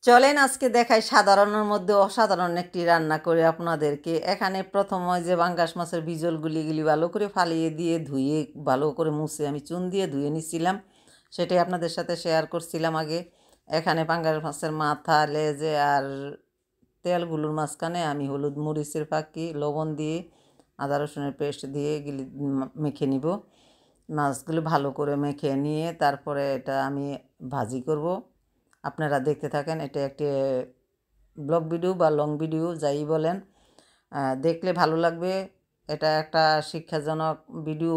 চলেন আজকে দেখাই সাধারণের মধ্যে অসাধারণ একটি রান্না করে আপনাদেরকে। এখানে প্রথম ওই যে পাঙ্গাস মাছের বিজলগুলি ভালো করে ফালিয়ে দিয়ে ধুয়ে ভালো করে মুছে আমি চুন দিয়ে ধুয়ে নিছিলাম, সেটাই আপনাদের সাথে শেয়ার করছিলাম আগে। এখানে পাঙ্গাস মাছের মাথা, লেজে আর তেলগুলোর মাঝখানে আমি হলুদ মরিচের ফাঁকি, লবণ দিয়ে আদা রসুনের পেস্ট দিয়ে মেখে নিব। মাছগুলো ভালো করে মেখে নিয়ে তারপরে এটা আমি ভাজি করব। আপনারা দেখতে থাকেন। এটা একটি ব্লগ ভিডিও বা লং ভিডিও যাই বলেন, দেখলে ভালো লাগবে। এটা একটা শিক্ষাজনক ভিডিও।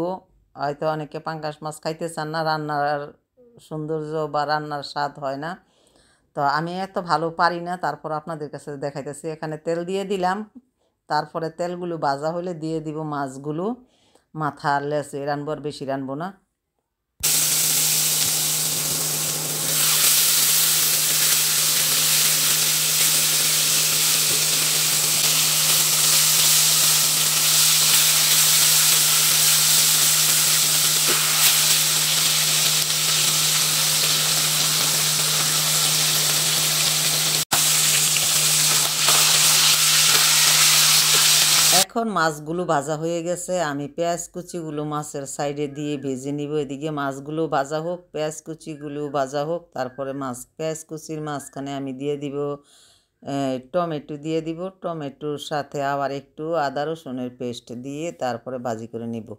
হয়তো অনেকে পাঙ্গাস মাছ খাইতে চান না, রান্নার সৌন্দর্য বা রান্নার স্বাদ হয় না, তো আমি এত ভালো পারি না, তারপর আপনাদের কাছে দেখাইতেছি। এখানে তেল দিয়ে দিলাম, তারপরে তেলগুলো ভাজা হলে দিয়ে দিব মাছগুলো। মাথা লেজ রানবো, আর বেশি রানবো না। এখন মাছগুলো ভাজা হয়ে গেছে, আমি পেঁয়াজ কুচিগুলো মাছের সাইডে দিয়ে ভেজে নিব। এদিকে মাছগুলো ভাজা হোক, পেঁয়াজ কুচিগুলো ভাজা হোক, তারপরে পেঁয়াজ কুচির মাঝখানে আমি দিয়ে দিব টমেটো দিয়ে দিব। টমেটোর সাথে আবার একটু আদা রসুনের পেস্ট দিয়ে তারপরে ভাজি করে নিব।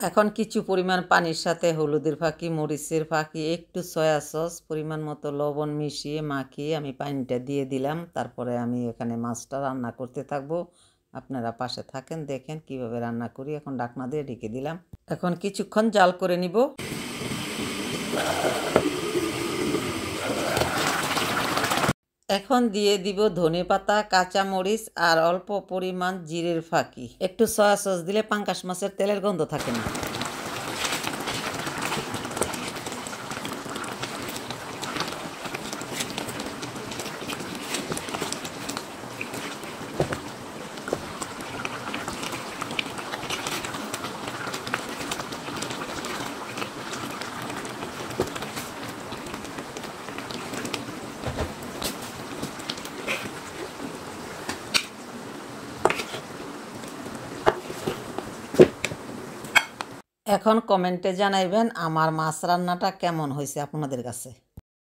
এখন কিছু পরিমাণ পানির সাথে হলুদের ফাঁকি, মরিচের ফাঁকি, একটু সয়া সস, পরিমাণ মতো লবণ মিশিয়ে মাখিয়ে আমি পানিটা দিয়ে দিলাম। তারপরে আমি এখানে মাছটা রান্না করতে থাকবো। আপনারা পাশে থাকেন, দেখেন কিভাবে রান্না করি। এখন ঢাকনা দিয়ে ঢেকে দিলাম। এখন কিছুক্ষণ জাল করে নিব। এখন দিয়ে দিব ধনেপাতা, কাঁচামরিচ আর অল্প পরিমাণ জিরের ফাঁকি। একটু সয়া সস দিলে পাঙ্গাস মাছের তেলের গন্ধ থাকে না। এখন কমেন্টে জানাইবেন আমার মাছ রান্নাটা কেমন হয়েছে আপনাদের কাছে।